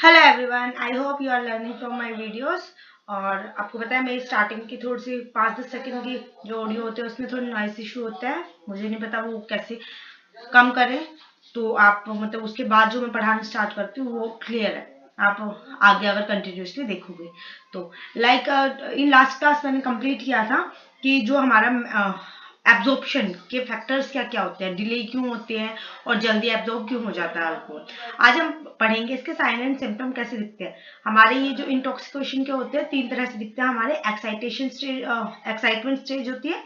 Hello everyone, I hope you are learning from my videos. और आपको पता है मेरी स्टार्टिंग की थोड़ी सी 5-10 सेकंड की जो ऑडियो होते हैं उसमें थोड़ी नॉइस इशू होता है। मुझे नहीं पता वो कैसे कम करें। तो आप मतलब उसके बाद जो मैं पढ़ाना स्टार्ट करती हूँ वो क्लियर है। आप आगे अगर कंटिन्यूसली देखोगे तो लाइक इन लास्ट क्लास मैंने कंप्लीट किया था कि जो हमारा एब्जॉर्प्शन के फैक्टर्स क्या क्या होते हैं, डिले क्यों होते हैं और जल्दी एब्जॉर्ब क्यों हो जाता है अल्कोहल। आज हम पढ़ेंगे इसके साइन एंड सिम्टम कैसे दिखते हैं। हमारे ये जो इंटॉक्सिकेशन के होते हैं 3 तरह से दिखते हैं। हमारे एक्साइटेशन स्टेज, एक्साइटमेंट स्टेज होती है,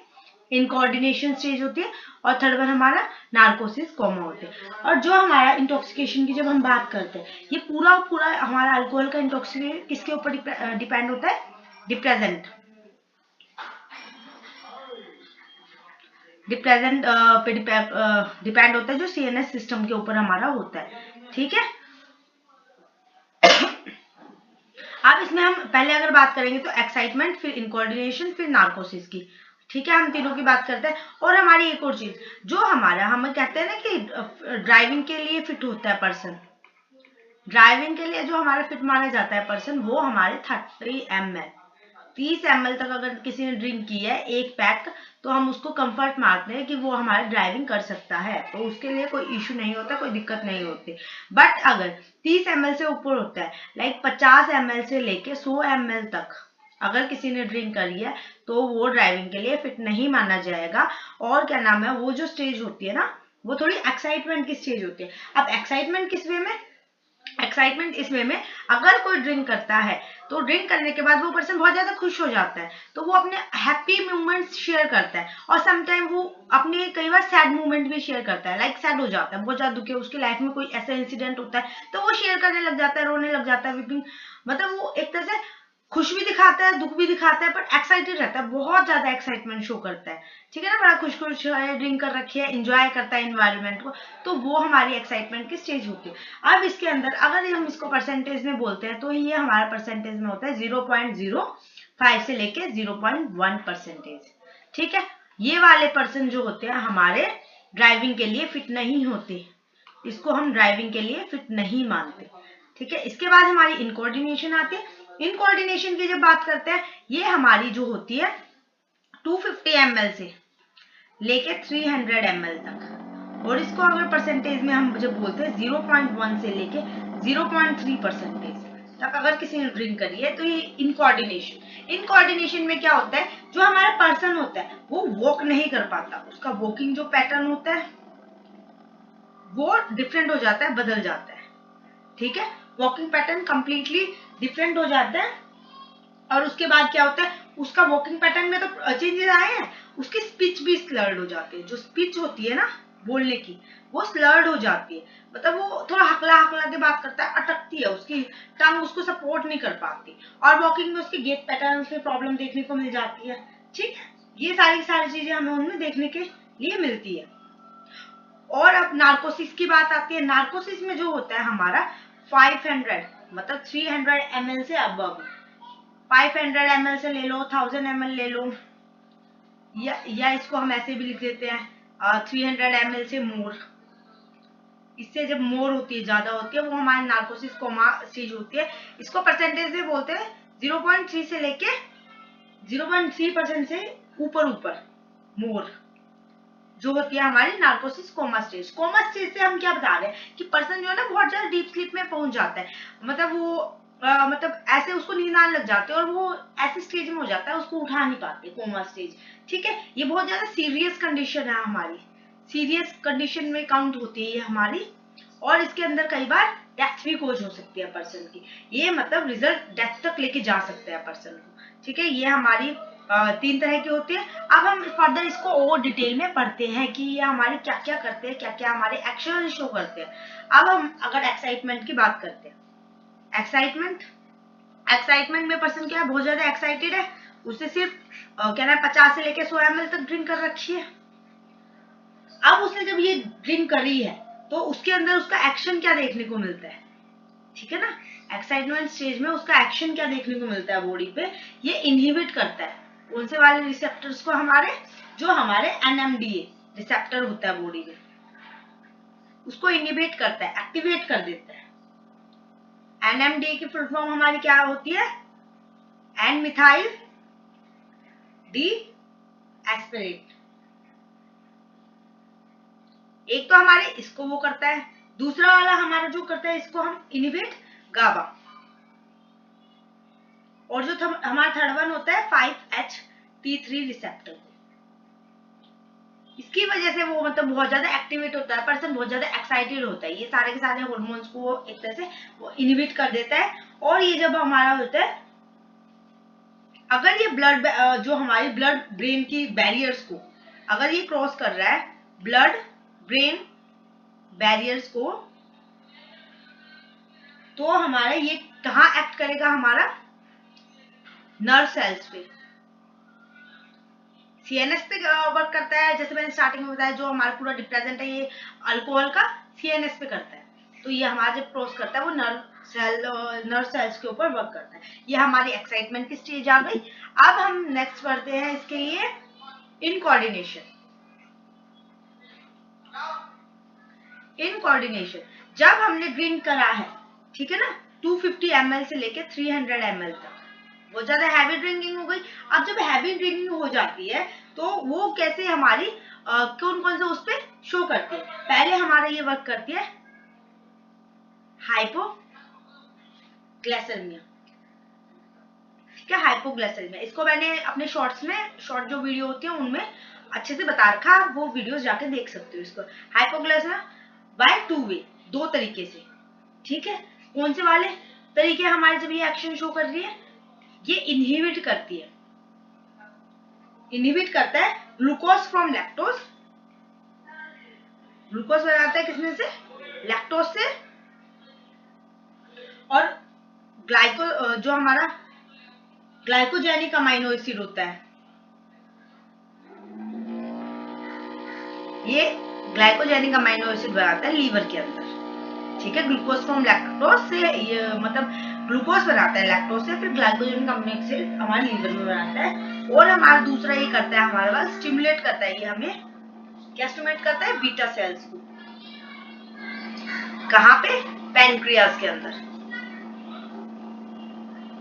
इनकोऑर्डिनेशन स्टेज होती है और थर्ड वन हमारा नार्कोसिस कोमा होते हैं। और जो हमारा इंटॉक्सिकेशन की जब हम बात करते हैं, ये पूरा पूरा हमारा अल्कोहल का इंटॉक्सिकेशन किसके ऊपर डिपेंड होता है? डिप्रेजेंट डिप्रेजेंट पे डिपेंड होता है, जो सीएनएस सिस्टम के ऊपर हमारा होता है। ठीक है। अब इसमें हम पहले अगर बात करेंगे तो एक्साइटमेंट, फिर इनकोऑर्डिनेशन, फिर नार्कोसिस की। ठीक है, हम तीनों की बात करते हैं। और हमारी एक और चीज जो हमारा हम कहते हैं ना कि ड्राइविंग के लिए फिट होता है पर्सन, ड्राइविंग के लिए जो हमारा फिट माना जाता है पर्सन, वो हमारे 30 ml, 30 ml तक अगर किसी ने ड्रिंक की है एक पैक, तो हम उसको कंफर्ट मारते हैं कि वो हमारा ड्राइविंग कर सकता है। तो उसके लिए कोई इशू नहीं होता, कोई दिक्कत नहीं होती। बट अगर 30 ml से ऊपर होता है, लाइक 50 ml से लेके 100 ml तक अगर किसी ने ड्रिंक करी है, तो वो ड्राइविंग के लिए फिट नहीं माना जाएगा। और क्या नाम है, वो जो स्टेज होती है ना, वो थोड़ी एक्साइटमेंट की स्टेज होती है। अब एक्साइटमेंट किस वे में? एक्साइटमेंट इस वे में, अगर कोई ड्रिंक करता है तो ड्रिंक करने के बाद वो पर्सन बहुत ज्यादा खुश हो जाता है, तो वो अपने हैप्पी मोमेंट्स शेयर करता है। और समटाइम वो अपने कई बार सैड मोमेंट भी शेयर करता है, लाइक सैड हो जाता है, बहुत ज्यादा दुखी है, उसकी लाइफ में कोई ऐसा इंसिडेंट होता है तो वो शेयर करने लग जाता है, रोने लग जाता है, वीपिंग। मतलब वो एक तरह से खुश भी दिखाता है, दुख भी दिखाता है, पर एक्साइटेड रहता है, बहुत ज्यादा एक्साइटमेंट शो करता है। ठीक है ना, बड़ा खुश खुश है, ड्रिंक कर रखी है, इंजॉय करता है इन्वायरमेंट को। तो वो हमारी एक्साइटमेंट की स्टेज होती है। अब इसके अंदर अगर हम इसको परसेंटेज में बोलते हैं, तो ये हमारा परसेंटेज में होता है 0.05 से लेके 0.1%। ठीक है। ये वाले पर्सन जो होते हैं हमारे ड्राइविंग के लिए फिट नहीं होते, इसको हम ड्राइविंग के लिए फिट नहीं मानते। ठीक है। इसके बाद हमारी इनकोऑर्डिनेशन आती है। इनकोऑर्डिनेशन की जब बात करते हैं, ये हमारी जो होती है 250 ml से लेके 300 ml तक। और इसको अगर परसेंटेज में हम जब बोलते हैं 0.1 से लेके 0.3% तक अगर किसी ने ड्रिंक करी है, तो ये इनकोऑर्डिनेशन में क्या होता है, जो हमारा पर्सन होता है वो वॉक नहीं कर पाता, उसका वॉकिंग जो पैटर्न होता है वो डिफरेंट हो जाता है, बदल जाता है। ठीक है। वॉकिंग पैटर्न कंप्लीटली डिफरेंट हो जाता है। और उसके बाद क्या होता है, उसका वॉकिंग पैटर्न में तो चेंजेस आए हैं, उसकी स्पीच भी स्लर्ड हो जाती है। जो स्पीच होती है ना बोलने की, वो स्लर्ड हो जाती है। मतलब वो थोड़ा हकला हकला के बात करता है, अटकती है, उसकी टंग उसको सपोर्ट नहीं कर पाती। और वॉकिंग में उसके गेट पैटर्न में प्रॉब्लम देखने को मिल जाती है। ठीक है। ये सारी चीजें हमें उनमें देखने के लिए मिलती है। और अब नार्कोसिस की बात आती है। नार्कोसिस में जो होता है हमारा 500 मतलब 300 ml से अबव, 500 ml से ले लो, 1000 ml ले लो, या इसको हम ऐसे भी लिख देते हैं 300 ml से मोर। इससे जब मोर होती है, ज्यादा होती है, वो हमारे नार्कोसिस कोमा स्टेज होती है। इसको परसेंटेज में बोलते हैं 0.3 से लेके 0.3% से ऊपर ऊपर मोर, जो होती है हमारी narcosis coma stage. Coma stage से हम क्या बता रहे हैं कि पर्सन जो है ना बहुत ज्यादा डीप स्लीप में पहुंच जाता है। मतलब वो मतलब ऐसे उसको नींद आने लग जाती है और वो ऐसे स्टेज में हो जाता है, उसको उठा नहीं पाते, कोमा स्टेज। ठीक है। ये बहुत ज्यादा सीरियस कंडीशन है हमारी, सीरियस कंडीशन में काउंट होती है ये हमारी। और इसके अंदर कई बार डेथ भी कोज हो सकती है पर्सन की। ये मतलब रिजल्ट डेथ तक लेके जा सकते हैं पर्सन को। ठीक है। ये हमारी 3 तरह की होती है। अब हम फर्दर इसको और डिटेल में पढ़ते हैं कि ये हमारे क्या क्या करते हैं, क्या क्या हमारे एक्शन शो करते हैं। अब हम अगर एक्साइटमेंट की बात करते हैं, एक्साइटमेंट एक्साइटमेंट में पर्सन क्या है, बहुत ज्यादा एक्साइटेड है, उससे सिर्फ क्या ना 50 से लेके 100 ml तक ड्रिंक कर रखी है। अब उसने जब ये ड्रिंक करी है, तो उसके अंदर उसका एक्शन क्या देखने को मिलता है? ठीक है ना, एक्साइटमेंट स्टेज में उसका एक्शन क्या देखने को मिलता है बॉडी पे? ये इनहिबिट करता है कौन से वाले रिसेप्टर्स को, हमारे जो हमारे एनएमडीए रिसेप्टर होता है बॉडी में, उसको इनहिबिट करता है, एक्टिवेट कर देता है। NMDA की फुल फॉर्म हमारी क्या होती है? N methyl D aspartate. एक तो हमारे इसको वो करता है, दूसरा वाला हमारा जो करता है इसको हम इनिबिट गाबा, और जो हमारा थर्ड वन होता है 5-HT3 रिसेप्टर को। इसकी वजह से वो मतलब बहुत ज्यादा एक्टिवेट होता है, पर्सन बहुत ज्यादा एक्साइटेड होता है, ये सारे के सारे हॉर्मोन्स को वो एक तरह से वो इनिबिट कर देता है। और ये जब हमारा होता है, अगर ये ब्लड जो हमारी ब्लड ब्रेन की बैरियर्स को अगर ये क्रॉस कर रहा है, ब्लड ब्रेन बैरियर्स को, तो हमारा ये कहाँ एक्ट करेगा? हमारा नर्व सेल्स पे, सीएनएस पे वर्क करता है। जैसे मैंने स्टार्टिंग में बताया, जो हमारा पूरा रिप्रेजेंट है ये अल्कोहल का, सीएनएस पे करता है। तो ये हमारा जब क्रॉस करता है वो नर्व सेल्स के ऊपर वर्क करता है। ये हमारी एक्साइटमेंट की स्टेज आ गई। अब हम नेक्स्ट बढ़ते हैं इसके लिए इनकोऑर्डिनेशन। इनकोऑर्डिनेशन जब हमने ड्रिंक करा है, ठीक है ना, 250 ml से लेके 300 ml तक, बहुत ज्यादा हैवी ड्रिंकिंग हो गई। अब जब हैवी ड्रिंकिंग हो जाती है तो वो कैसे हमारी कौन कौन से उस पर शो करती है? पहले हमारा ये वर्क करती है हाइपोग्लाइसेमिया, ठीक है, हाइपोग्लाइसेमिया। इसको मैंने अपने शॉर्ट्स में, शॉर्ट जो वीडियो होती है उनमें अच्छे से बता रखा, आप वो वीडियोस जाके देख सकते हो इसको। हाइपोग्लाइसेमिया बाय 2 वे, 2 तरीके से, ठीक है। कौन से वाले तरीके हमारे जब ये एक्शन शो कर रही है? ये इनहिबिट करती है, इनहिबिट करता है ग्लूकोज फ्रॉम लैक्टोज। ग्लूकोज बनाता है किसमें से? लैक्टोज से। और ग्लाइको जो हमारा ग्लाइकोजेनिक अमाइनो एसिड होता है, ये ग्लाइकोजेनिक अमाइनो एसिड बनाता है लीवर के अंदर, ठीक है। ग्लूकोज फ्रॉम लैक्टोज से ये मतलब ग्लूकोज बनाता है लैक्टोज से, फिर ग्लाइकोजेनिक अमाइनो एसिड हमारे लीवर में बनाता है। और हमारा दूसरा ये करता है, हमारे पास स्टिमुलेट करता है, ये हमें क्या स्टिमुलेट करता है? बीटा सेल्स को। कहाँ पे? पैनक्रियाज के अंदर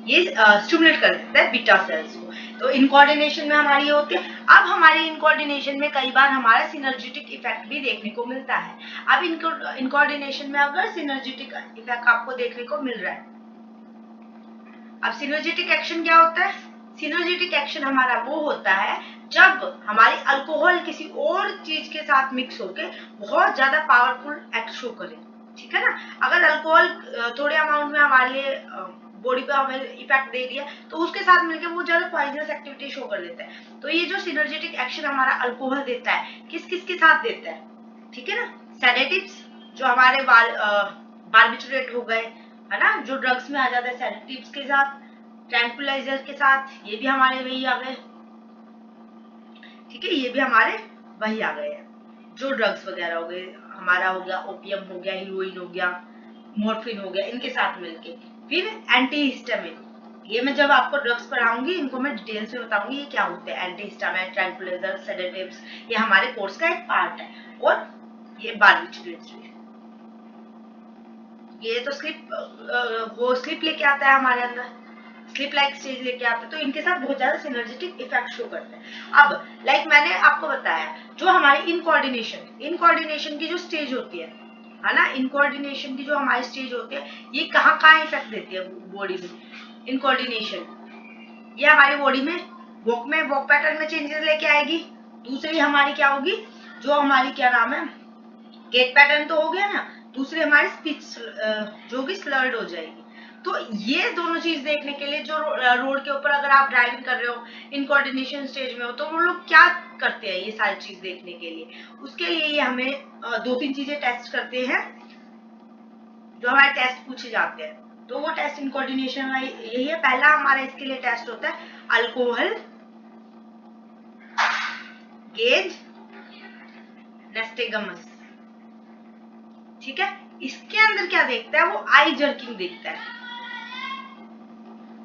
ये स्टिमुलेट कर देता है बीटा सेल्स को। तो इनकोऑर्डिनेशन में हमारी ये होती है। अब हमारी इनकोऑर्डिनेशन में कई बार हमारा सिनर्जिटिक इफेक्ट भी देखने को मिलता है। अब इनकोऑर्डिनेशन में अगर सिनर्जिटिक इफेक्ट आपको देखने को मिल रहा है, अब सिनर्जिटिक एक्शन क्या होता है? सिनर्जिटिक एक्शन हमारा वो होता है जब हमारी अल्कोहल किसी और चीज के साथ मिक्स होके बहुत ज्यादा पावरफुल एक्ट शो करे, ठीक है ना। अगर अल्कोहल थोड़े अमाउंट में हमारे लिए बॉडी पे हमें इफेक्ट दे दिया, तो उसके साथ मिलकर वो ज्यादा पॉइजनस एक्टिविटी शो कर देता है। तो ये जो सिनर्जिटिक एक्शन हमारा अल्कोहल देता है, किस किस के साथ देता है, ठीक है ना? सेडेटिव्स, जो हमारे बार्बिटरेट हो गए, है ना, जो ड्रग्स में आ जाता है, सेडेटिव्स के साथ, ट्रैंक्विलाइजर के साथ, ये भी हमारे वही आ गए, ठीक है, ये भी हमारे वही आ गए हैं। जो ड्रग्स वगैरह हो गए, हमारा हो गया ओपियम, हो गया हीरोइन, हो गया मॉर्फिन, हो गया, इनके साथ मिलके। फिर एंटीहिस्टामिन, ये मैं जब आपको ड्रग्स पढ़ाऊंगी इनको मैं डिटेल से बताऊंगी ये क्या होते हैं। एंटीहिस्टामिन, ट्रैंक्विलाइजर, सेडेटिव्स, ये हमारे कोर्स का एक पार्ट है। और ये बार्बिटरेट्स, ये तो स्लिप वो स्लिप लेके आता है हमारे अंदर, स्लिप लाइक स्टेज लेके आता है। तो इनके साथ बहुत ज्यादा सिनर्जिटिक इफेक्ट शो करते हैं। अब लाइक मैंने आपको बताया, जो हमारी इनकोऑर्डिनेशन की जो स्टेज होती है ना, इनकोऑर्डिनेशन की जो हमारी स्टेज होती है, ये कहाँ कहाँ इफेक्ट देती है बॉडी में? इनकोऑर्डिनेशन ये हमारी बॉडी में वॉक पैटर्न में चेंजेस लेके आएगी। दूसरी हमारी क्या होगी? जो हमारी क्या नाम है, गेट पैटर्न तो हो गया ना, दूसरी हमारी स्पीच जो भी स्लर्ड हो जाएगी। तो ये दोनों चीज देखने के लिए, जो रोड के ऊपर अगर आप ड्राइविंग कर रहे हो, इनकोऑर्डिनेशन स्टेज में हो, तो वो लोग क्या करते हैं ये सारी चीज देखने के लिए? उसके लिए ये हमें 2-3 चीजें टेस्ट करते हैं, जो हमारे टेस्ट पूछे जाते हैं। तो वो टेस्ट इनकोऑर्डिनेशन वाला यही है। पहला हमारा इसके लिए टेस्ट होता है अल्कोहल गेज नेस्टेगमस, ठीक है। इसके अंदर क्या देखता है? वो आई जर्किंग देखता है,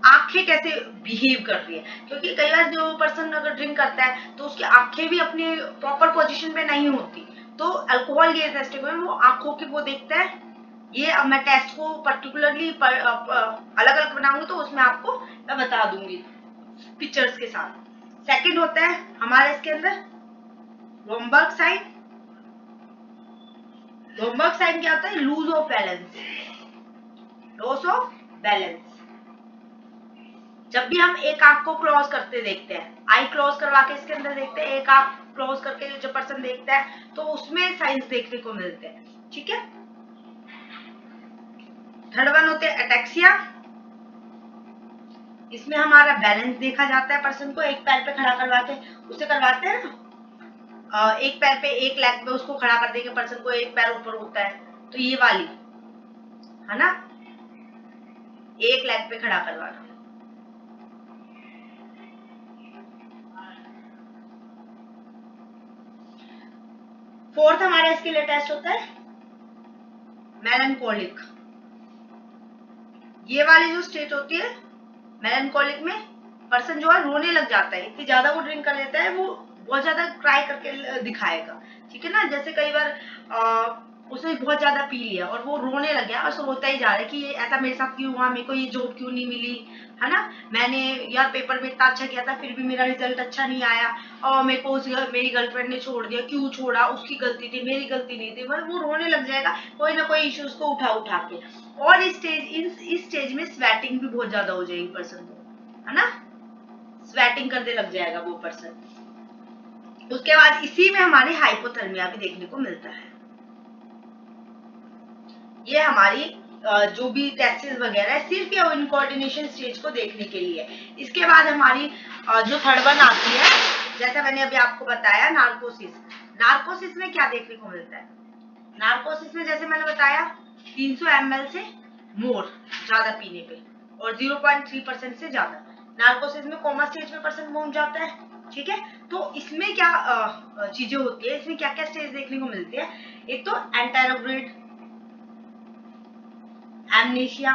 आंखें कैसे बिहेव कर रही है। क्योंकि कई बार जो पर्सन अगर ड्रिंक करता है तो उसकी आंखें भी अपनी प्रॉपर पोजीशन पे नहीं होती, तो अल्कोहल गेज नेस्टेगमस वो आंखों की वो देखता है ये अब मैं टेस्ट को पर्टिकुलरली अलग अलग बनाऊंगी तो उसमें आपको मैं बता दूंगी पिक्चर्स के साथ। सेकंड होता है हमारे इसके अंदर रोमबर्ग साइन। रोमबर्ग साइन क्या होता है? Lose of balance, loss of balance. जब भी हम एक आंख को क्लोज करते देखते हैं, आई क्लोज करवा के इसके अंदर देखते हैं, एक आंख क्लोज करके जो पर्सन देखता है तो उसमें साइंस देखने को मिलते हैं। ठीक है। थर्ड वन होते हैं एटेक्सिया। इसमें हमारा बैलेंस देखा जाता है, पर्सन को एक पैर पे खड़ा करवा के उसे करवाते हैं ना, एक पैर पे एक लेग पे उसको खड़ा कर देंगे पर्सन को, एक पैर ऊपर होता है, तो ये वाली है ना, एक लेग पे खड़ा करवाना। फोर्थ हमारा इसके लिए टेस्ट होता है मेलनकोलिक। ये वाली जो स्टेट होती है मेलनकोलिक में पर्सन जो है रोने लग जाता है, इतनी ज्यादा वो ड्रिंक कर लेता है, वो बहुत ज्यादा क्राई करके दिखाएगा। ठीक है ना, जैसे कई बार उसने बहुत ज्यादा पी लिया और वो रोने लग गया और रोता ही जा रहा है कि ये ऐसा मेरे साथ क्यों हुआ, मेरे को ये जॉब क्यों नहीं मिली, है ना, मैंने यार पेपर में इतना अच्छा किया था फिर भी मेरा रिजल्ट अच्छा नहीं आया, और मेरे को मेरी गर्लफ्रेंड ने छोड़ दिया, क्यों छोड़ा, उसकी गलती थी मेरी गलती नहीं थी, मतलब वो रोने लग जाएगा कोई ना कोई इश्यूज को उठा उठा के। और इस स्टेज में स्वेटिंग भी बहुत ज्यादा हो जाएगी पर्सन को, है ना, स्वेटिंग करने लग जाएगा वो पर्सन। उसके बाद इसी में हमारी हाइपोथर्मिया भी देखने को मिलता है। ये हमारी जो भी टेस्टिस वगैरह है सिर्फ ये इनकोऑर्डिनेशन स्टेज को देखने के लिए। इसके बाद हमारी जो थर्ड वन आती है, जैसा मैंने अभी आपको बताया नार्कोसिस। नार्कोसिस में क्या देखने को मिलता है? नार्कोसिस में जैसे मैंने बताया 300 ml से मोर ज्यादा पीने पे और 0.3% से ज्यादा नार्कोसिस में कोमा स्टेज में पर्सन पहुंच जाता है। ठीक है, तो इसमें क्या चीजें होती है, इसमें क्या क्या स्टेज देखने को मिलती है? एक तो एंटेरोग्रेड एमनेशिया।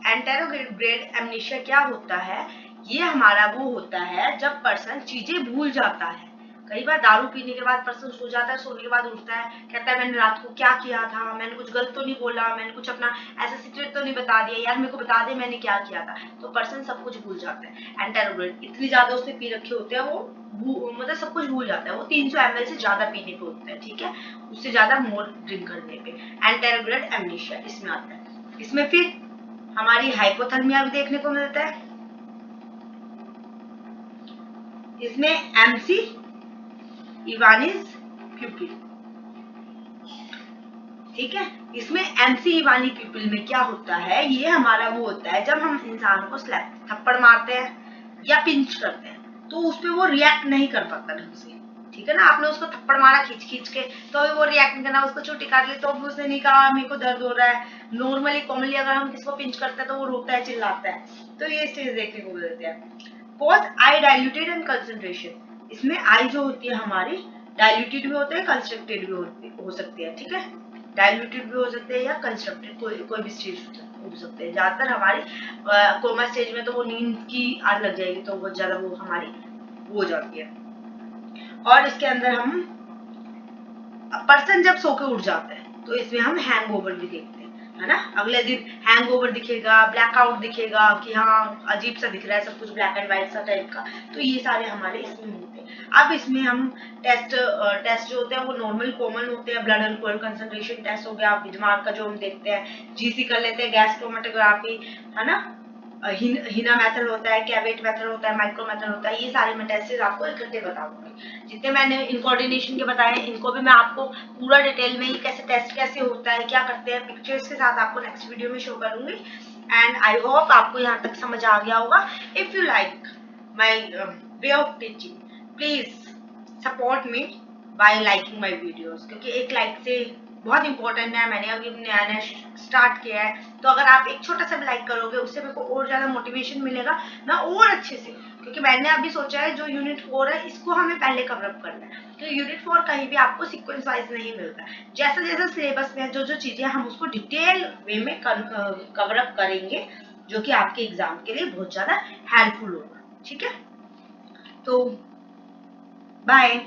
एंटेरोग्रेड एमनेशिया क्या होता है? ये हमारा वो होता है जब पर्सन चीजें भूल जाता है। कई बार दारू पीने के बाद पर्सन सो जाता है, सोने के बाद उठता है, कहता है मैंने रात को क्या किया था, मैंने कुछ गलत तो नहीं बोला, मैंने कुछ अपना ऐसा सीक्रेट तो नहीं बता दिया, यार मेरे को बता दे मैंने क्या किया था। तो पर्सन सब कुछ भूल जाता है। एंटेरोग्रेड इतनी ज्यादा उसने पी रखे होते हैं, वो मतलब सब कुछ भूल जाता है। वो 300 ml से ज्यादा पीने पे होता है। ठीक है, उससे ज्यादा मोर ड्रिंक करने पे एंटेरोग्रेड एमनेशिया इसमें आता है। इसमें फिर हमारी हाइपोथर्मिया भी देखने को मिलता है। इसमें एमसी इवानिस प्यूपिल। ठीक है, इसमें एमसी इवानी प्यूपिल में क्या होता है? ये हमारा वो होता है जब हम इंसान को स्लैप थप्पड़ मारते हैं या पिंच करते हैं तो उस पर वो रिएक्ट नहीं कर पाता ढंग से। ठीक है ना, आपने उसको थप्पड़ मारा खींच खींच के तो वो रिएक्ट नहीं करना, उसको चोटी काट ली तो भी उसने नहीं कहा मेरे को दर्द हो रहा है। नॉर्मली कॉमनली अगर हम किसी को पिंच करते हैं तो वो रोता है चिल्लाता है। तो ये स्टेज देखने को मिलते हैं। Cause I diluted and concentration. इसमें आई जो होती है हमारी डायल्यूटेड भी होते हैं, कंस्ट्रक्टेड भी हो सकती है। ठीक है, डायल्यूटेड भी हो सकते हैं या कंस्ट्रक्टेड, कोई भी स्टेज हो सकते हैं। ज्यादातर हमारी कोमा स्टेज में तो वो नींद की आग लग जाएगी तो बहुत ज्यादा वो हमारी हो जाती है। और इसके अंदर हम पर्सन जब सो के उठ जाता है तो इसमें हम हैंगओवर भी देखते हैं, है ना, अगले दिन हैंगओवर दिखेगा, ब्लैकआउट दिखेगा कि हाँ अजीब सा दिख रहा है सब कुछ, ब्लैक एंड व्हाइट सा टाइप का। तो ये सारे हमारे इसमें होते हैं। अब इसमें हम टेस्ट जो होते हैं वो नॉर्मल कॉमन होते हैं। ब्लड अल्कोहल कंसंट्रेशन टेस्ट हो गया, दिमाग का जो हम देखते हैं, जीसी कर लेते हैं, गैस क्रोमेटोग्राफी, है ना, हिना मेथड होता है, कैवेट मेथड होता है, माइक्रो मेथड होता है। ये सारे मैं टेस्ट आपको इकट्ठे बता दूंगी। जितने मैंने इनकोऑर्डिनेशन के बताए इनको भी मैं आपको पूरा डिटेल में ये कैसे टेस्ट कैसे होता है, क्या करते हैं, पिक्चर्स के साथ आपको नेक्स्ट वीडियो में शो करूंगी। एंड आई होप आपको यहाँ तक समझ आ गया होगा। If you like my way of teaching please support me bye liking my videos, क्योंकि एक लाइक से बहुत इंपॉर्टेंट है। मैंने अभी नया नया स्टार्ट किया है तो अगर आप एक छोटा सा भी लाइक करोगे उससे मेरे को और ज्यादा मोटिवेशन मिलेगा, मैं और अच्छे से, क्योंकि मैंने अभी सोचा है जो यूनिट 4 है इसको हमें पहले कवर अप करना है। तो यूनिट 4 कहीं भी आपको सीक्वेंस वाइज नहीं मिलता, जैसा जैसा सिलेबस में जो जो चीजें हम उसको डिटेल वे में कवर अप करेंगे जो कि आपके एग्जाम के लिए बहुत ज्यादा हेल्पफुल होगा। ठीक है, तो बाय।